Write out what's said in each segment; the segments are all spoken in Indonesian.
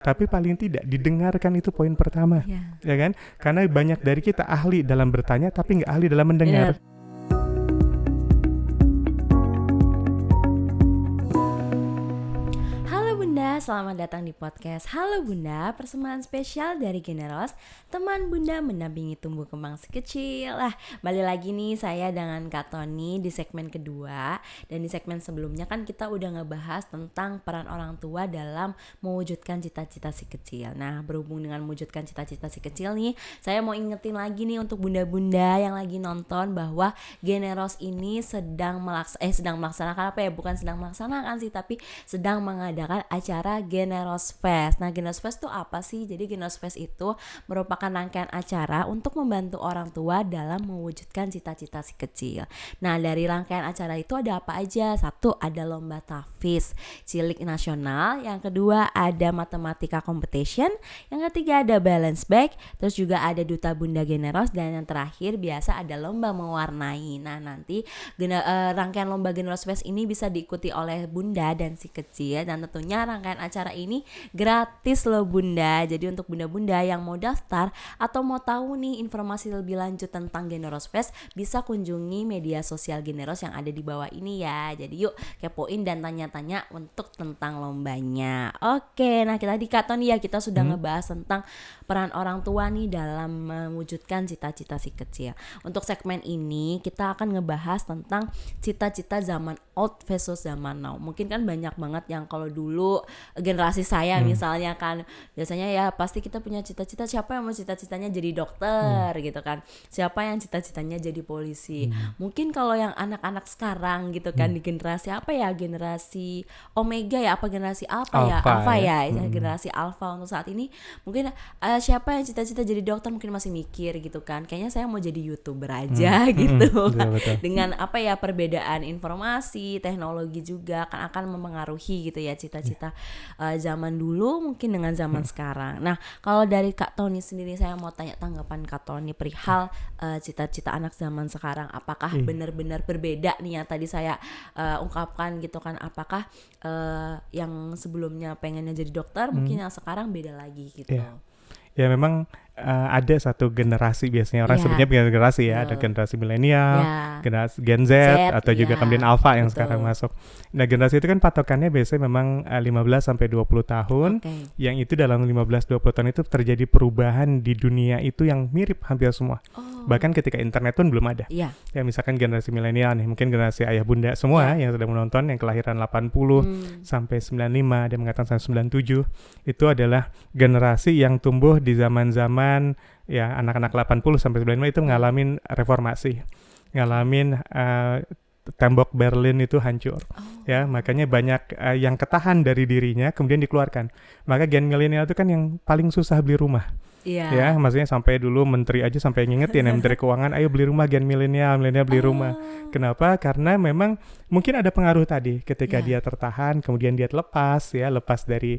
tapi paling tidak didengarkan, itu poin pertama, ya kan? Karena banyak dari kita ahli dalam bertanya tapi nggak ahli dalam mendengar. Selamat datang di podcast Halo Bunda, persembahan spesial dari Generos, teman Bunda mendampingi tumbuh kembang si kecil. Balik lagi nih saya dengan Kak Tony di segmen kedua. Dan di segmen sebelumnya kan kita udah ngebahas tentang peran orang tua dalam mewujudkan cita-cita si kecil. Nah, berhubung dengan mewujudkan cita-cita si kecil nih, saya mau ingetin lagi nih untuk bunda-bunda yang lagi nonton bahwa Generos ini sedang melaksanakan apa ya? Bukan sedang melaksanakan sih, tapi sedang mengadakan acara Generos Fest. Nah, Generos Fest itu apa sih? Jadi Generos Fest itu merupakan rangkaian acara untuk membantu orang tua dalam mewujudkan cita-cita si kecil. Nah, dari rangkaian acara itu ada apa aja? Satu, ada lomba tahfiz cilik nasional. Yang kedua, ada matematika competition. Yang ketiga, ada balance bag. Terus juga ada duta Bunda Generos. Dan yang terakhir, biasa ada lomba mewarnai. Nah, nanti rangkaian lomba Generos Fest ini bisa diikuti oleh Bunda dan si kecil. Dan tentunya rangkaian acara ini gratis loh Bunda. Jadi untuk bunda-bunda yang mau daftar atau mau tahu nih informasi lebih lanjut tentang Generos Fest, bisa kunjungi media sosial Generos yang ada di bawah ini ya. Jadi yuk kepoin dan tanya-tanya untuk tentang lombanya. Oke, nah kita di Kak Tony ya, kita sudah ngebahas tentang peran orang tua nih dalam mewujudkan cita-cita si kecil. Untuk segmen ini kita akan ngebahas tentang cita-cita zaman old versus zaman now. Mungkin kan banyak banget yang kalau dulu generasi saya misalnya kan, biasanya ya pasti kita punya cita-cita, siapa yang mau cita-citanya jadi dokter gitu kan, siapa yang cita-citanya jadi polisi. Mungkin kalau yang anak-anak sekarang gitu kan, di generasi apa ya, generasi Omega ya, apa generasi Alpha ya, generasi Alpha untuk saat ini, mungkin siapa yang cita-cita jadi dokter mungkin masih mikir gitu kan, kayaknya saya mau jadi YouTuber aja gitu. Betul. Dengan apa ya, perbedaan informasi, teknologi juga kan akan mempengaruhi gitu ya cita-cita zaman dulu mungkin dengan zaman sekarang. Nah, kalau dari Kak Tony sendiri, saya mau tanya tanggapan Kak Tony perihal cita-cita anak zaman sekarang. Apakah benar-benar berbeda nih yang tadi saya ungkapkan gitu kan? Apakah yang sebelumnya pengennya jadi dokter mungkin yang sekarang beda lagi gitu? Ya memang ada satu generasi, biasanya orang sebutnya generasi ya, ada generasi milenial, generasi Gen Z atau juga kemudian Alpha yang sekarang masuk. Nah, generasi itu kan patokannya biasanya memang 15 sampai 20 tahun. Yang itu dalam 15-20 tahun itu terjadi perubahan di dunia itu yang mirip hampir semua. Bahkan ketika internet pun belum ada. Ya misalkan generasi milenial nih, mungkin generasi ayah bunda semua yang sedang menonton, yang kelahiran 80 sampai 95, dia mengatakan sampai 97, itu adalah generasi yang tumbuh di zaman-zaman ya anak-anak 80 sampai 95 itu ngalamin reformasi, ngalamin tembok Berlin itu hancur. Ya, makanya banyak yang ketahan dari dirinya kemudian dikeluarkan. Maka gen milenial itu kan yang paling susah beli rumah. Ya, maksudnya sampai dulu menteri aja sampai ngingetin ya, menteri keuangan, ayo beli rumah gen milenial beli rumah. Kenapa? Karena memang mungkin ada pengaruh tadi ketika dia tertahan, kemudian dia lepas dari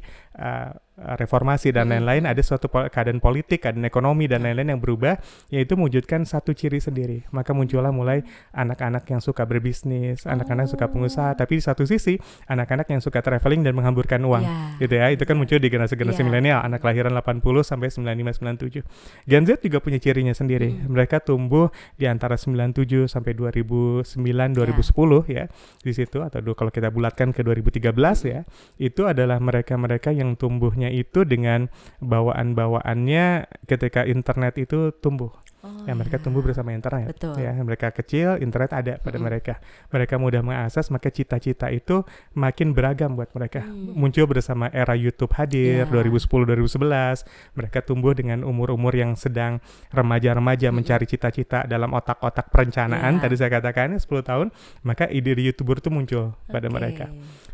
reformasi dan lain-lain, ada suatu keadaan politik, keadaan ekonomi dan lain-lain yang berubah, yaitu mewujudkan satu ciri sendiri. Maka muncullah mulai anak-anak yang suka berbisnis, anak-anak yang suka pengusaha, tapi di satu sisi anak-anak yang suka traveling dan menghamburkan uang, gitu ya. Itu kan muncul di generasi milenial, anak kelahiran 80 sampai 95-97. Gen Z juga punya cirinya sendiri. Mereka tumbuh di antara 97 sampai 2009-2010 ya. Di situ, atau kalau kita bulatkan ke 2013 ya, itu adalah mereka-mereka yang tumbuhnya itu dengan bawaan-bawaannya ketika internet itu tumbuh. Mereka tumbuh bersama internet. Ya, mereka kecil, internet ada pada mereka. Mereka mudah mengakses, maka cita-cita itu makin beragam buat mereka. Muncul bersama era YouTube hadir 2010-2011. Mereka tumbuh dengan umur-umur yang sedang remaja-remaja mencari cita-cita dalam otak-otak perencanaan. Tadi saya katakan 10 tahun, maka ide di YouTuber itu muncul pada mereka.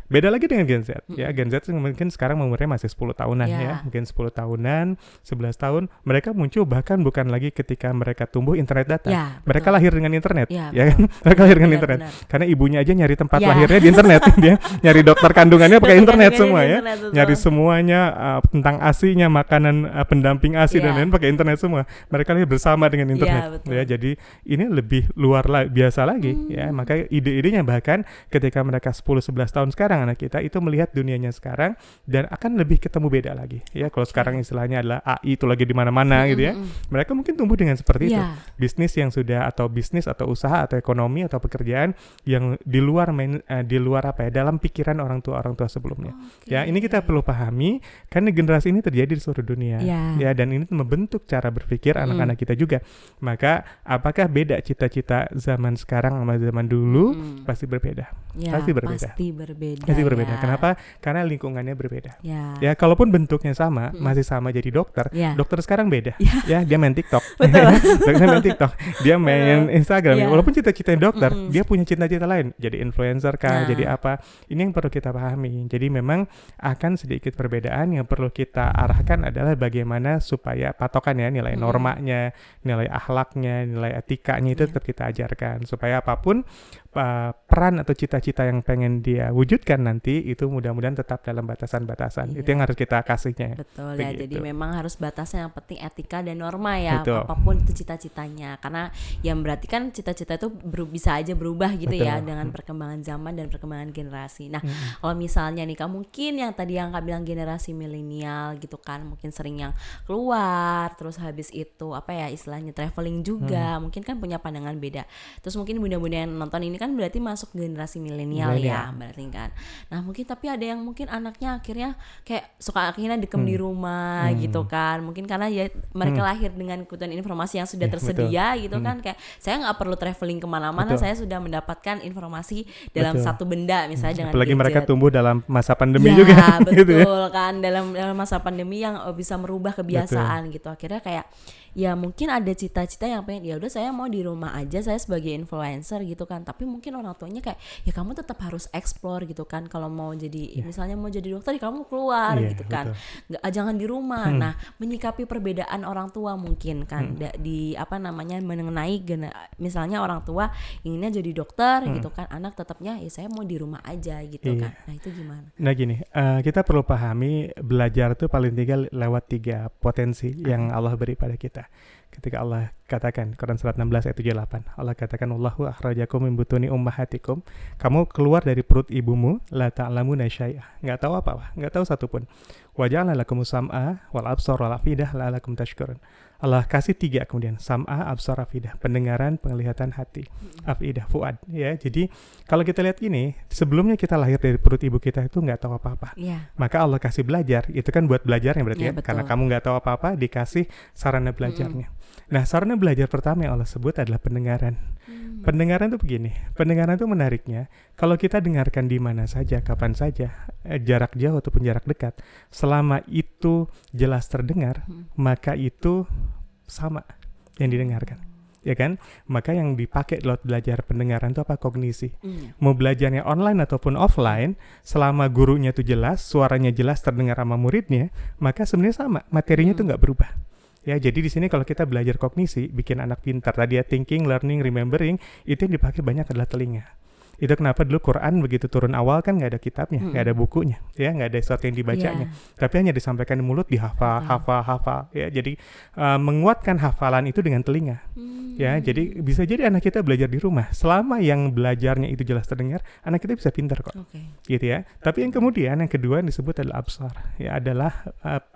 Beda lagi dengan Gen Z. Ya, Gen Z mungkin sekarang umurnya masih 10 tahunan ya. Mungkin 10 tahunan, 11 tahun. Mereka muncul bahkan bukan lagi ketika mereka tumbuh internet datang. Mereka lahir dengan internet. Ya kan? Mereka lahir dengan internet. Karena ibunya aja nyari tempat lahirnya di internet. Dia nyari dokter kandungannya pakai internet semua ya. Nyari semuanya tentang ASI-nya, makanan pendamping ASI dan lain pakai internet semua. Mereka lahir bersama dengan internet. Ya, jadi ini lebih luar biasa lagi ya. Maka ide-idenya bahkan ketika mereka 10-11 tahun sekarang sekarang anak kita itu melihat dunianya sekarang dan akan lebih ketemu beda lagi. Ya, kalau sekarang istilahnya adalah AI itu lagi di mana-mana gitu ya. Mereka mungkin tumbuh dengan seperti itu. Bisnis yang sudah atau usaha atau ekonomi atau pekerjaan yang di luar dalam pikiran orang tua sebelumnya. Ya, ini kita perlu pahami karena generasi ini terjadi di seluruh dunia. Ya, dan ini membentuk cara berpikir anak-anak kita juga. Maka apakah beda cita-cita zaman sekarang sama zaman dulu? Pasti berbeda. Pasti berbeda. Kenapa? Karena lingkungannya berbeda. Ya, kalaupun bentuknya sama, masih sama jadi dokter. Dokter sekarang beda. Ya, dia main TikTok. Dokter main TikTok. Dia main Instagram. Walaupun cita-citanya dokter, dia punya cita-cita lain. Jadi influencer kah, jadi apa? Ini yang perlu kita pahami. Jadi memang akan sedikit perbedaan. Yang perlu kita arahkan adalah bagaimana supaya patokan ya, nilai normanya, nilai akhlaknya, nilai etikanya itu tetap kita ajarkan. Supaya apapun peran atau cita-cita yang pengen dia wujudkan nanti itu mudah-mudahan tetap dalam batasan-batasan. Itu yang harus kita kasihnya. Betul ya. Jadi memang harus batasnya, yang penting etika dan norma ya. Apapun itu cita-citanya. Karena yang berarti kan cita-cita itu bisa aja berubah gitu ya dengan perkembangan zaman dan perkembangan generasi. Nah, kalau misalnya nih Kak, mungkin yang tadi yang Kak bilang generasi milenial gitu kan, mungkin sering yang keluar terus habis itu istilahnya traveling juga, mungkin kan punya pandangan beda. Terus mungkin bunda-bunda yang nonton ini kan berarti masuk generasi milenial ya berarti kan. Nah, mungkin tapi ada yang mungkin anaknya akhirnya kayak suka akhirnya dikem di rumah gitu kan. Mungkin karena ya mereka lahir dengan kebutuhan informasi yang sudah tersedia gitu kan, kayak saya nggak perlu traveling kemana-mana, saya sudah mendapatkan informasi dalam satu benda misalnya dengan apalagi gadget. Mereka tumbuh dalam masa pandemi juga. Betul gitu ya. kan, dalam masa pandemi yang bisa merubah kebiasaan gitu. Akhirnya kayak ya mungkin ada cita-cita yang pengen ya udah saya mau di rumah aja, saya sebagai influencer gitu kan. Tapi mungkin orang tuanya kayak ya kamu tetap harus explore gitu kan. Kalau mau jadi misalnya mau jadi dokter ya kamu keluar gitu kan. Jangan di rumah. Nah, menyikapi perbedaan orang tua mungkin kan mengenai misalnya orang tua inginnya jadi dokter gitu kan. Anak tetapnya ya saya mau di rumah aja gitu kan. Nah, itu gimana? Nah, gini, kita perlu pahami belajar itu paling lewat 3 potensi yang Allah beri pada kita. Ketika Allah katakan, Quran surat 16 ayat 78, Allah katakan, Allahu akhrajakum min butuni ummahatikum, kamu keluar dari perut ibumu, la ta'lamuna syai'ah, nggak tahu apa-apa, nggak tahu satupun. Wa ja'ala lakumus sam'a wal absar wal afidah la'alakum tashkurun. Allah kasih 3 kemudian, sam'a, absar, afidah, pendengaran, penglihatan, hati, afidah, fuad. Ya, jadi kalau kita lihat ini, sebelumnya kita lahir dari perut ibu kita itu nggak tahu apa-apa. Maka Allah kasih belajar, itu kan buat belajarnya berarti ya, karena kamu nggak tahu apa-apa, dikasih sarana belajarnya. Nah, sarana belajar pertama yang Allah sebut adalah pendengaran. Pendengaran itu begini, pendengaran itu menariknya, kalau kita dengarkan di mana saja, kapan saja, jarak jauh ataupun jarak dekat, selama itu jelas terdengar, maka itu sama yang didengarkan, ya kan? Maka yang dipakai dalam belajar pendengaran itu apa? Kognisi. Mau belajarnya online ataupun offline, selama gurunya itu jelas, suaranya jelas terdengar sama muridnya, maka sebenarnya sama, materinya itu nggak berubah. Ya, jadi di sini kalau kita belajar kognisi, bikin anak pintar, tadi ya thinking, learning, remembering, itu yang dipakai banyak adalah telinga. Itu kenapa dulu Quran begitu turun awal kan nggak ada kitabnya, nggak ada bukunya, ya nggak ada sesuatu yang dibacanya, tapi hanya disampaikan di mulut, dihafal, ya. Jadi menguatkan hafalan itu dengan telinga, ya. Jadi bisa jadi anak kita belajar di rumah, selama yang belajarnya itu jelas terdengar, anak kita bisa pintar kok, gitu ya. Tapi yang kedua yang disebut adalah absar, ya, adalah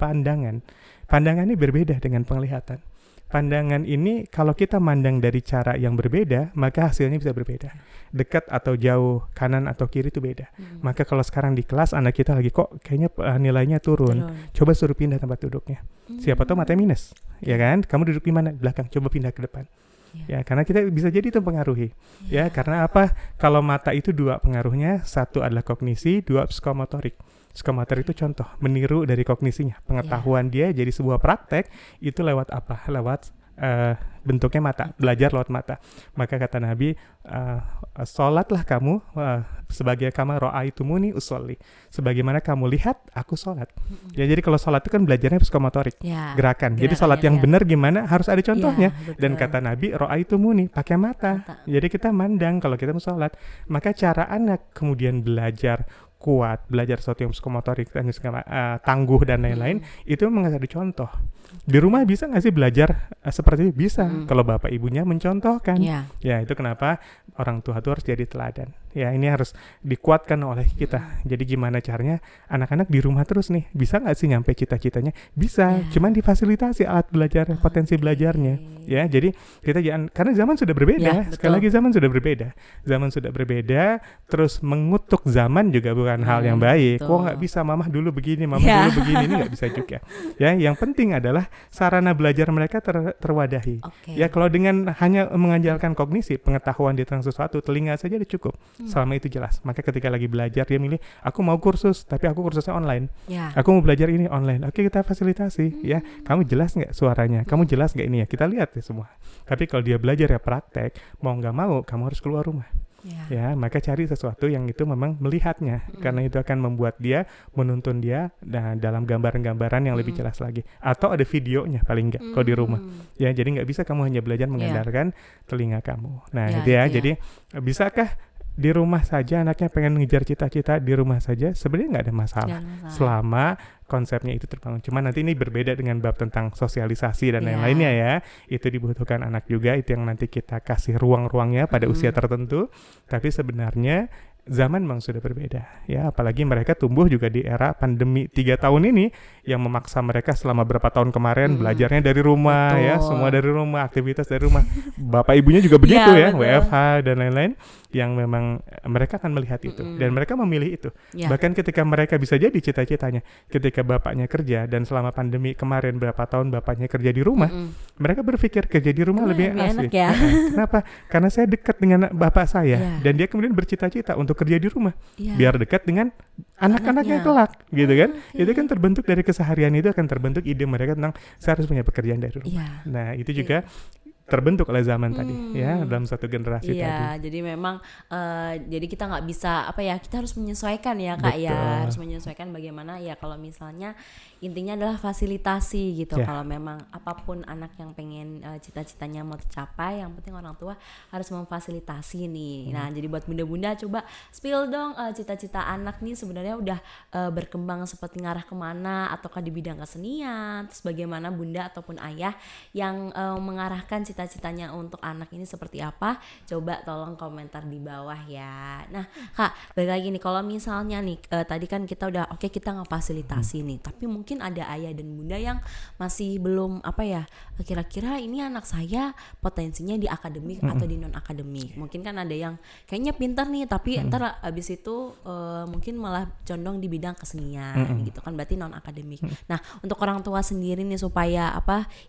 pandangan. Pandangan ini berbeda dengan penglihatan. Pandangan ini kalau kita mandang dari cara yang berbeda, maka hasilnya bisa berbeda. Dekat atau jauh, kanan atau kiri itu beda. Maka kalau sekarang di kelas anak kita lagi kok kayaknya nilainya turun. Coba suruh pindah tempat duduknya. Siapa tahu matanya minus, ya kan? Kamu duduk di mana? Di belakang. Coba pindah ke depan. Ya, karena kita bisa jadi itu pengaruhi. Ya, karena apa? Kalau mata itu 2 pengaruhnya, 1 adalah kognisi, 2 psikomotorik. Psikomotor itu contoh, meniru dari kognisinya. Pengetahuan dia jadi sebuah praktek, itu lewat apa? Lewat bentuknya mata, belajar lewat mata. Maka kata Nabi, sholatlah kamu sebagai kama ra'aitumuni usolli. Sebagaimana kamu lihat, aku sholat. Ya, jadi kalau sholat itu kan belajarnya psikomotorik, gerakan. Jadi sholat yang benar gimana? Harus ada contohnya. Dan kata Nabi, ra'aitumuni, pakai mata. Jadi kita mandang kalau kita mau sholat. Maka cara anak kemudian belajar kuat, belajar sesuatu yang psikomotorik, tangguh dan lain-lain, itu memang ada contoh. Di rumah bisa nggak sih belajar seperti itu? Bisa, kalau bapak ibunya mencontohkan. Ya, itu kenapa orang tua itu harus jadi teladan. Ya, ini harus dikuatkan oleh kita. Jadi gimana caranya anak-anak di rumah terus nih, bisa nggak sih nyampe cita-citanya? Bisa, cuman difasilitasi alat belajar, potensi belajarnya. Ya, jadi kita jangan, karena zaman sudah berbeda. Sekali lagi zaman sudah berbeda. Zaman sudah berbeda, terus mengutuk zaman juga bukan hal yang baik. Kok nggak bisa, mama dulu begini, mama dulu begini, ini nggak bisa juga. Ya, yang penting adalah sarana belajar mereka terwadahi. Ya, kalau dengan hanya mengandalkan kognisi, pengetahuan di tentang sesuatu, telinga saja udah cukup. Selama itu jelas. Maka ketika lagi belajar dia milih, aku mau kursus, tapi aku kursusnya online. Aku mau belajar ini online. Oke, kita fasilitasi. Ya, kamu jelas nggak suaranya? Kamu jelas nggak ini ya? Kita lihat ya semua. Tapi kalau dia belajar ya praktek, mau nggak mau, kamu harus keluar rumah. Ya, maka cari sesuatu yang itu memang melihatnya, karena itu akan membuat dia, menuntun dia dalam gambaran-gambaran yang lebih jelas lagi, atau ada videonya paling nggak kalau di rumah. Ya, jadi nggak bisa kamu hanya belajar mengandalkan telinga kamu. Nah, itu ya. Jadi bisakah di rumah saja anaknya pengen ngejar cita-cita di rumah saja? Sebenarnya nggak ada masalah selama konsepnya itu terbangun. Cuma nanti ini berbeda dengan bab tentang sosialisasi dan lain-lainnya ya. Itu dibutuhkan anak juga, itu yang nanti kita kasih ruang-ruangnya pada usia tertentu. Tapi sebenarnya zaman memang sudah berbeda ya, apalagi mereka tumbuh juga di era pandemi 3 tahun ini yang memaksa mereka selama berapa tahun kemarin belajarnya dari rumah. Ya, semua dari rumah, aktivitas dari rumah. Bapak ibunya juga begitu ya, WFH dan lain-lain, yang memang mereka akan melihat itu dan mereka memilih itu. Bahkan ketika mereka bisa jadi cita-citanya, ketika bapaknya kerja dan selama pandemi kemarin berapa tahun bapaknya kerja di rumah, mereka berpikir kerja di rumah lebih asik. Kenapa? Karena saya dekat dengan bapak saya dan dia kemudian bercita-cita untuk kerja di rumah biar dekat dengan anak-anaknya kelak, gitu kan. Itu kan terbentuk dari keseharian, itu akan terbentuk ide mereka tentang saya harus punya pekerjaan dari rumah. Nah, itu juga terbentuk oleh zaman tadi ya, dalam satu generasi tadi. Jadi memang jadi kita nggak bisa kita harus menyesuaikan ya Kak. Ya harus menyesuaikan bagaimana ya, kalau misalnya intinya adalah fasilitasi gitu. Kalau memang apapun anak yang pengen cita-citanya mau tercapai, yang penting orang tua harus memfasilitasi nih. Nah, jadi buat bunda-bunda coba spill dong cita-cita anak nih sebenarnya udah berkembang seperti ngarah kemana, ataukah di bidang kesenian, terus bagaimana bunda ataupun ayah yang mengarahkan cita-citanya untuk anak ini seperti apa. Coba tolong komentar di bawah ya. Nah Kak, balik lagi nih, kalau misalnya nih tadi kan kita udah kita ngefasilitasi nih, tapi mungkin ada ayah dan bunda yang masih belum kira-kira ini anak saya potensinya di akademik atau di non akademik. Mungkin kan ada yang kayaknya pintar nih, tapi ntar abis itu mungkin malah condong di bidang kesenian gitu kan, berarti non akademik. Nah, untuk orang tua sendiri nih supaya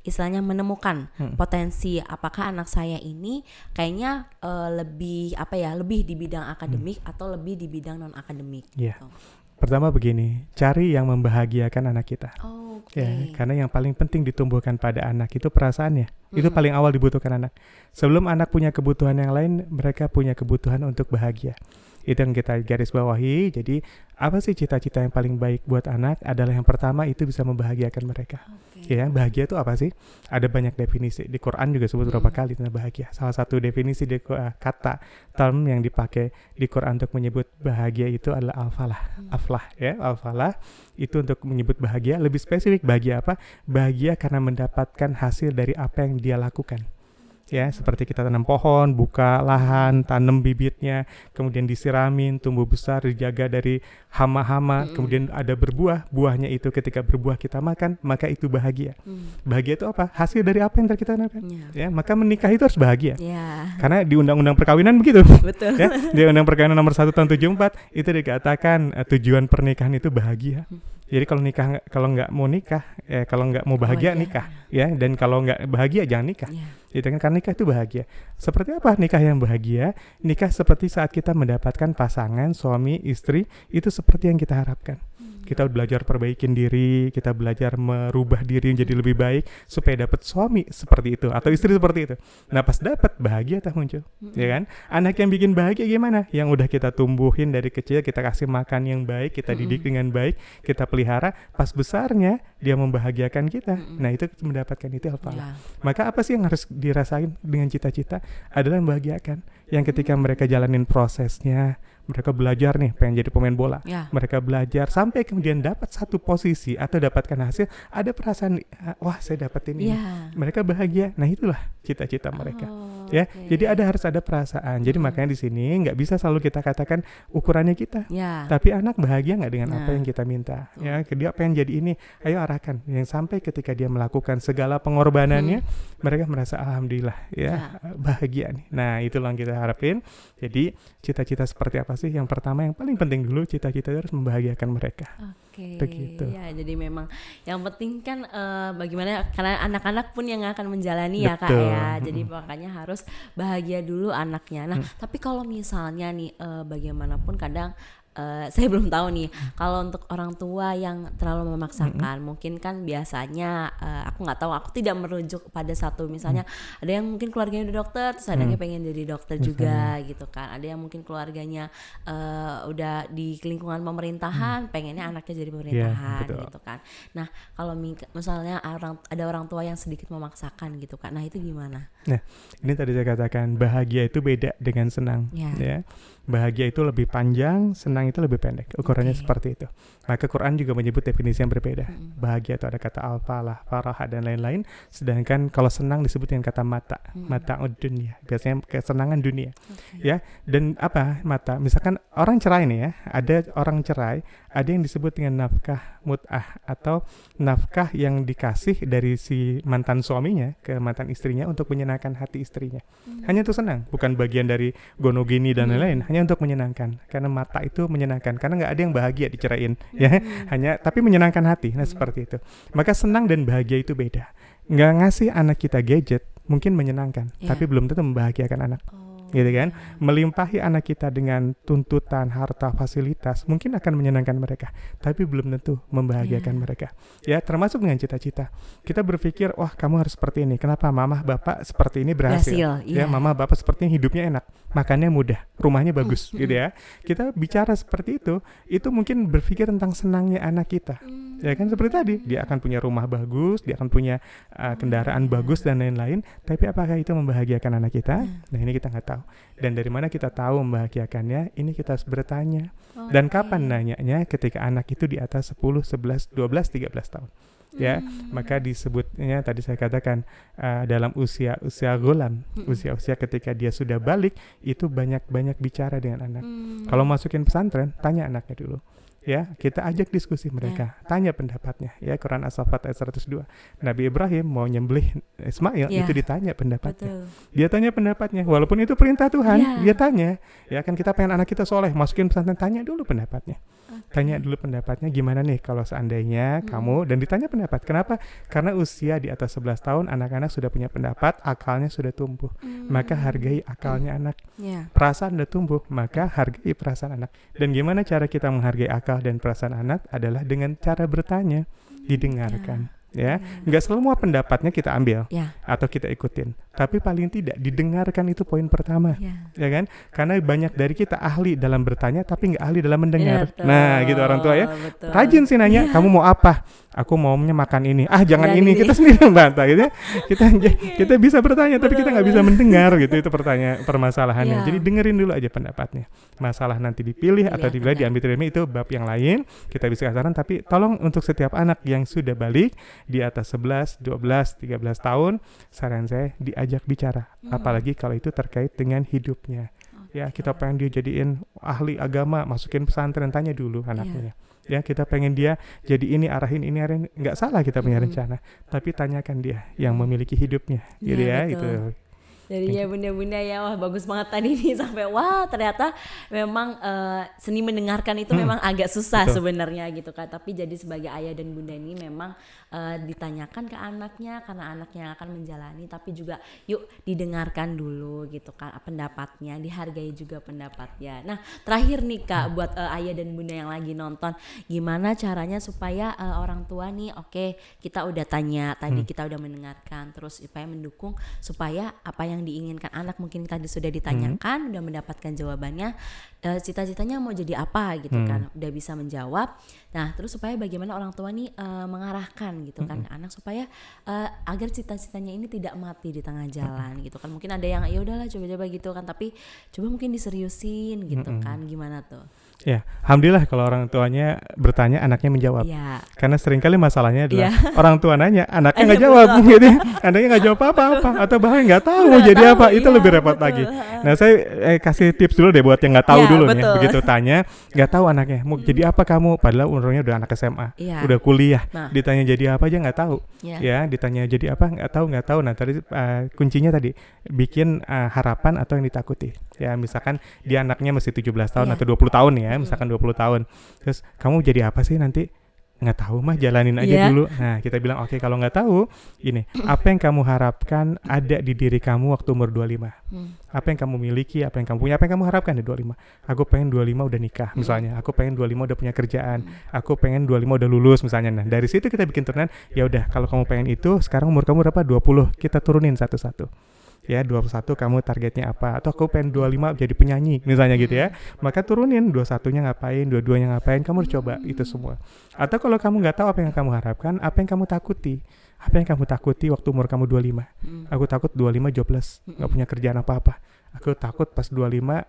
istilahnya menemukan potensi, apakah anak saya ini kayaknya lebih lebih di bidang akademik atau lebih di bidang non akademik gitu. Pertama begini, cari yang membahagiakan anak kita. Ya, karena yang paling penting ditumbuhkan pada anak itu perasaannya. Itu paling awal dibutuhkan anak. Sebelum anak punya kebutuhan yang lain, mereka punya kebutuhan untuk bahagia. Itu yang kita garis bawahi. Jadi apa sih cita-cita yang paling baik buat anak? Adalah yang pertama itu bisa membahagiakan mereka. Ya, bahagia itu apa sih? Ada banyak definisi. Di Quran juga sebut beberapa kali tentang bahagia. Salah satu definisi kata term yang dipakai di Quran untuk menyebut bahagia itu adalah al-falah. Aflah ya, al-falah itu untuk menyebut bahagia. Lebih spesifik, bahagia apa? Bahagia karena mendapatkan hasil dari apa yang dia lakukan. Ya, seperti kita tanam pohon, buka lahan, tanam bibitnya, kemudian disiramin, tumbuh besar, dijaga dari hama-hama, kemudian ada berbuah, buahnya itu ketika berbuah kita makan, maka itu bahagia. Bahagia itu apa? Hasil dari apa yang kita lakukan. Ya, maka menikah itu harus bahagia. Karena di Undang-Undang Perkawinan begitu. Betul. Ya, di Undang Perkawinan nomor 1 tahun 74 itu dikatakan tujuan pernikahan itu bahagia. Jadi kalau nggak mau nikah, kalau nggak mau bahagia nikah, ya. Dan kalau nggak bahagia jangan nikah. Itu kan, karena nikah itu bahagia. Seperti apa nikah yang bahagia? Nikah seperti saat kita mendapatkan pasangan, suami, istri, itu seperti yang kita harapkan. Kita belajar perbaikin diri, kita belajar merubah diri menjadi lebih baik supaya dapat suami seperti itu atau istri seperti itu. Nah, pas dapat bahagia tak muncul, ya kan? Anak yang bikin bahagia gimana? Yang udah kita tumbuhin dari kecil, kita kasih makan yang baik, kita didik dengan baik, kita pelihara, pas besarnya dia membahagiakan kita. Nah, itu mendapatkan itu al-falah. Maka apa sih yang harus dirasain dengan cita-cita? Adalah membahagiakan. Yang ketika mereka jalanin prosesnya, mereka belajar nih pengen jadi pemain bola, mereka belajar sampai kemudian dapat satu posisi atau dapatkan hasil, ada perasaan wah saya dapat ini, mereka bahagia. Nah, itulah cita-cita mereka. ya. Jadi harus ada perasaan. Jadi makanya di sini nggak bisa selalu kita katakan ukurannya kita. Tapi anak bahagia nggak dengan apa yang kita minta? Ya, dia pengen jadi ini, ayo arahkan. Yang sampai ketika dia melakukan segala pengorbanannya, mereka merasa alhamdulillah ya bahagia nih. Nah, itulah yang kita harapin. Jadi cita-cita seperti apa sih? Yang pertama yang paling penting dulu, cita-cita harus membahagiakan mereka. Begitu. Ya, jadi memang yang penting kan bagaimana, karena anak-anak pun yang akan menjalani ya Kak ya. Jadi makanya harus bahagia dulu anaknya. Nah, tapi kalau misalnya nih bagaimanapun kadang saya belum tahu nih kalau untuk orang tua yang terlalu memaksakan, mungkin kan biasanya aku nggak tahu, aku tidak merujuk pada satu, misalnya ada yang mungkin keluarganya udah dokter, terus ada yang pengen jadi dokter juga gitu kan, ada yang mungkin keluarganya udah di lingkungan pemerintahan, pengennya anaknya jadi pemerintahan gitu kan. Nah, kalau misalnya ada orang tua yang sedikit memaksakan gitu kan, nah itu gimana? Nah, ini tadi saya katakan bahagia itu beda dengan senang ya. Bahagia itu lebih panjang, senang itu lebih pendek. Ukurannya seperti itu. Maka Quran juga menyebut definisi yang berbeda. Bahagia itu ada kata al-falah, farah, dan lain-lain. Sedangkan kalau senang disebut dengan kata mata, mata'ud dunia. Biasanya kesenangan dunia. Ya. Dan apa mata? Misalkan orang cerai nih ya. Ada orang cerai, ada yang disebut dengan nafkah mut'ah atau nafkah yang dikasih dari si mantan suaminya ke mantan istrinya untuk menyenangkan hati istrinya. Hanya itu senang, bukan bagian dari gonogini dan lain-lain. Hanya untuk menyenangkan, karena mata itu menyenangkan, karena nggak ada yang bahagia diceraiin ya, hanya tapi menyenangkan hati. Nah seperti itu. Maka senang dan bahagia itu beda. Nggak ngasih anak kita gadget mungkin menyenangkan, tapi belum tentu membahagiakan anak. Gitu kan, melimpahi anak kita dengan tuntutan harta fasilitas mungkin akan menyenangkan mereka, tapi belum tentu membahagiakan mereka. Ya, termasuk dengan cita-cita. Kita berpikir, wah kamu harus seperti ini. Kenapa mama bapak seperti ini berhasil? Ya, mama bapak seperti ini hidupnya enak, makannya mudah, rumahnya bagus, gitu ya. Kita bicara seperti itu mungkin berpikir tentang senangnya anak kita. Ya kan seperti tadi, dia akan punya rumah bagus, dia akan punya kendaraan bagus dan lain-lain. Tapi apakah itu membahagiakan anak kita? Nah ini kita nggak tahu. Dan dari mana kita tahu membahagiakannya? Ini kita harus bertanya. Dan kapan nanyanya? Ketika anak itu di atas 10, 11, 12, 13 tahun. Ya, maka disebutnya tadi saya katakan dalam usia gulam, usia ketika dia sudah balik, itu banyak bicara dengan anak. Kalau masukin pesantren, tanya anaknya dulu. Ya, kita ajak diskusi mereka, tanya pendapatnya. Ya, Quran As-Saffat ayat 102. Nabi Ibrahim mau nyembelih Ismail, itu ditanya pendapatnya. Dia tanya pendapatnya, walaupun itu perintah Tuhan, dia tanya. Ya kan kita pengen anak kita soleh, masukin pesantren, tanya dulu pendapatnya. Tanya dulu pendapatnya, gimana nih kalau seandainya kamu, dan ditanya pendapat. Kenapa? Karena usia di atas 11 tahun, anak-anak sudah punya pendapat, akalnya sudah tumbuh. Maka hargai akalnya anak. Perasaan sudah tumbuh, maka hargai perasaan anak. Dan gimana cara kita menghargai akal dan perasaan anak adalah dengan cara bertanya, didengarkan. Ya, nggak semua pendapatnya kita ambil atau kita ikutin, tapi paling tidak didengarkan, itu poin pertama, ya kan? Karena banyak dari kita ahli dalam bertanya tapi nggak ahli dalam mendengar. Nah, gitu orang tua ya, rajin sih nanya, kamu mau apa? Aku maunya makan ini. Jangan ini. Kita sendiri membantah gitu ya. Kita bisa bertanya tapi kita nggak bisa mendengar gitu. Itu permasalahannya. Jadi dengerin dulu aja pendapatnya. Masalah nanti dipilih atau diambil terima itu bab yang lain. Kita bisa saran, tapi tolong untuk setiap anak yang sudah balik di atas 11, 12, 13 tahun, saran saya diajak bicara. Apalagi kalau itu terkait dengan hidupnya. Ya, kita pengen dia jadiin ahli agama, masukin pesantren, tanya dulu anaknya. Ya, kita pengen dia jadi ini, arahin, nggak salah kita punya rencana, tapi tanyakan dia yang memiliki hidupnya, gitu ya, itu. Jadi ya bunda-bunda ya, wah bagus banget tadi nih, sampai wah ternyata memang seni mendengarkan itu memang agak susah sebenarnya gitu kan. Tapi jadi sebagai ayah dan bunda ini memang ditanyakan ke anaknya, karena anaknya akan menjalani, tapi juga yuk didengarkan dulu gitu kan pendapatnya, dihargai juga pendapatnya. Nah terakhir nih Kak, buat ayah dan bunda yang lagi nonton, gimana caranya supaya orang tua nih, oke, kita udah tanya tadi, kita udah mendengarkan, terus supaya mendukung, supaya apa yang diinginkan anak mungkin tadi sudah ditanyakan, udah mendapatkan jawabannya, cita-citanya mau jadi apa gitu kan, udah bisa menjawab. Nah terus supaya bagaimana orang tua nih mengarahkan gitu kan anak, supaya agar cita-citanya ini tidak mati di tengah jalan gitu kan. Mungkin ada yang ya udahlah coba-coba gitu kan, tapi coba mungkin diseriusin gitu kan, gimana tuh? Ya, alhamdulillah kalau orang tuanya bertanya, anaknya menjawab. Ya. Karena seringkali masalahnya adalah orang tua nanya, anaknya nggak jawab, gitu. Anaknya nggak jawab apa-apa, atau bahkan nggak tahu mau jadi apa. Itu lebih repot lagi. Nah, saya kasih tips dulu deh buat yang nggak tahu dulu nih. Begitu tanya, nggak tahu anaknya mau jadi apa kamu, padahal umurnya udah anak SMA, udah kuliah. Ditanya jadi apa aja nggak tahu. Ya, ditanya jadi apa nggak tahu. Nah, tadi kuncinya tadi bikin harapan atau yang ditakuti. Ya, misalkan dia anaknya masih 17 tahun atau 20 tahun ya, misalkan 20 tahun. Terus kamu jadi apa sih nanti? Nggak tahu mah, jalanin aja dulu. Nah, kita bilang oke, kalau nggak tahu, ini apa yang kamu harapkan ada di diri kamu waktu umur 25. Apa yang kamu miliki, apa yang kamu punya, apa yang kamu harapkan di 25. Aku pengen 25 udah nikah misalnya. Aku pengen 25 udah punya kerjaan. Aku pengen 25 udah lulus misalnya. Nah, dari situ kita bikin turunan. Ya udah, kalau kamu pengen itu, sekarang umur kamu berapa? 20. Kita turunin satu-satu. Ya, 21 kamu targetnya apa, atau aku pengen 25 jadi penyanyi misalnya gitu ya, maka turunin 21-nya ngapain, 22-nya ngapain, kamu harus coba itu semua. Atau kalau kamu nggak tahu apa yang kamu harapkan, apa yang kamu takuti waktu umur kamu 25. Aku takut 25 jobless, nggak punya kerjaan apa-apa. Aku takut pas 25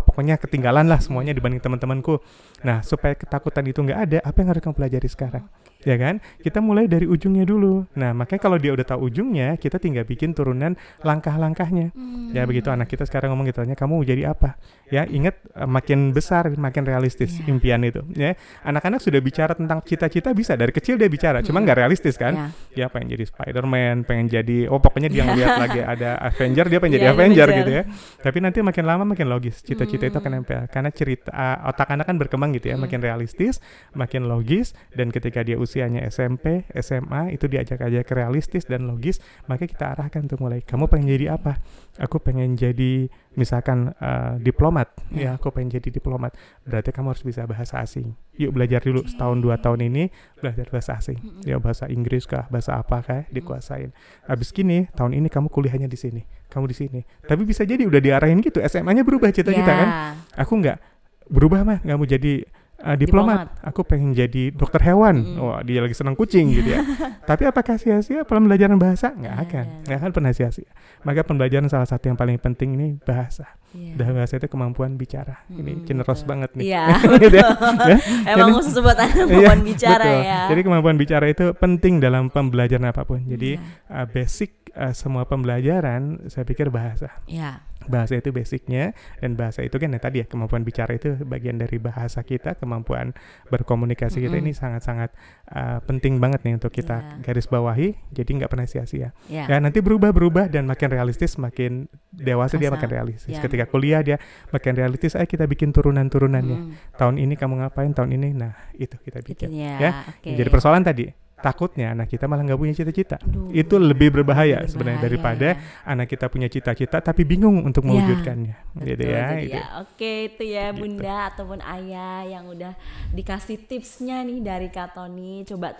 pokoknya ketinggalan lah semuanya dibanding teman-temanku. Nah, supaya ketakutan itu nggak ada, apa yang harus kamu pelajari sekarang? Ya kan? Kita mulai dari ujungnya dulu. Nah, makanya kalau dia udah tahu ujungnya, kita tinggal bikin turunan langkah-langkahnya. Ya begitu, anak kita sekarang ngomong gitu, kamu mau jadi apa? Ya, ingat makin besar, makin realistis impian itu. Ya, anak-anak sudah bicara tentang cita-cita bisa dari kecil dia bicara, cuma nggak realistis kan? Dia pengen jadi Spider-Man, pengen jadi, pokoknya dia ngeliat lagi ada Avenger, dia pengen jadi Avenger gitu ya. Tapi nanti makin lama makin logis, cita-cita itu akan nempel. Karena otak anak kan berkembang gitu ya, makin realistis, makin logis, dan ketika dia usianya SMP, SMA, itu diajak-ajak realistis dan logis, maka kita arahkan tuh mulai, kamu pengen jadi apa? Aku pengen jadi misalkan diplomat, ya aku pengen jadi diplomat, berarti kamu harus bisa bahasa asing. Yuk belajar dulu setahun 2 tahun ini, belajar bahasa asing. Ya bahasa Inggris kah, bahasa apa kah, dikuasain. Habis gini, tahun ini kamu kuliahnya di sini, kamu di sini. Tapi bisa jadi udah diarahin gitu, SMA-nya berubah cita-cita kan. Aku nggak berubah mah, nggak mau jadi diplomat, aku pengen jadi dokter hewan. Wah, dia lagi senang kucing gitu ya. Tapi apakah sia-sia pembelajaran bahasa? Nggak akan pernah sia-sia. Maka pembelajaran salah satu yang paling penting ini bahasa. Bahasa itu kemampuan bicara. Ini generous banget nih. Gitu ya. Emang khusus buat kemampuan bicara betul. ya. Jadi kemampuan bicara itu penting dalam pembelajaran apapun. Jadi basic semua pembelajaran saya pikir bahasa. Bahasa itu basicnya, dan bahasa itu kan tadi ya, kemampuan bicara itu bagian dari bahasa kita, kemampuan berkomunikasi kita ini sangat-sangat penting banget nih untuk kita garis bawahi, jadi nggak pernah sia-sia. Ya nanti berubah dan makin realistis, makin dewasa dia makin realistis. Ketika kuliah dia makin realistis, kita bikin turunan-turunannya. Tahun ini kamu ngapain, tahun ini, nah itu kita bikin. Jadi persoalan tadi, takutnya anak kita malah nggak punya cita-cita. Itu lebih berbahaya sebenarnya daripada anak kita punya cita-cita tapi bingung untuk mewujudkannya. Gitu ya. Oke, itu ya gitu. Bunda ataupun ayah yang udah dikasih tipsnya nih dari Kak Tony. Coba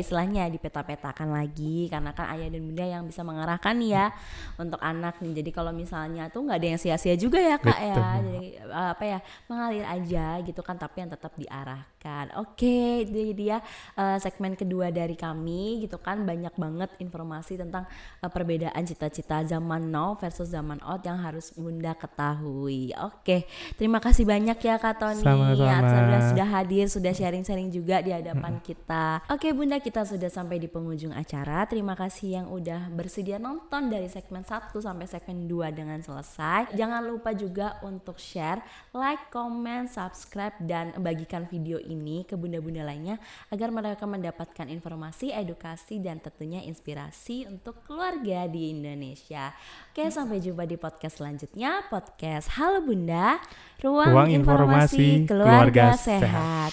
istilahnya dipeta-petakan lagi, karena kan ayah dan bunda yang bisa mengarahkan nih ya untuk anak nih. Jadi kalau misalnya tuh nggak ada yang sia-sia juga ya Kak. Betul. Ya. Jadi mengalir aja gitu kan, tapi yang tetap diarahkan. Oke, itu dia segmen kedua dari kami gitu kan. Banyak banget informasi tentang perbedaan cita-cita zaman now versus zaman old yang harus Bunda ketahui. Oke, terima kasih banyak ya Kak Tony. Sama-sama. Sudah hadir, sudah sharing-sharing juga di hadapan kita. Oke Bunda, kita sudah sampai di penghujung acara. Terima kasih yang udah bersedia nonton dari segmen 1 sampai segmen 2 dengan selesai. Jangan lupa juga untuk share, like, comment, subscribe, dan bagikan video ini ke bunda-bunda lainnya agar mereka mendapatkan informasi, edukasi, dan tentunya inspirasi untuk keluarga di Indonesia. Oke, sampai jumpa di podcast selanjutnya. Podcast Halo Bunda, ruang informasi keluarga sehat.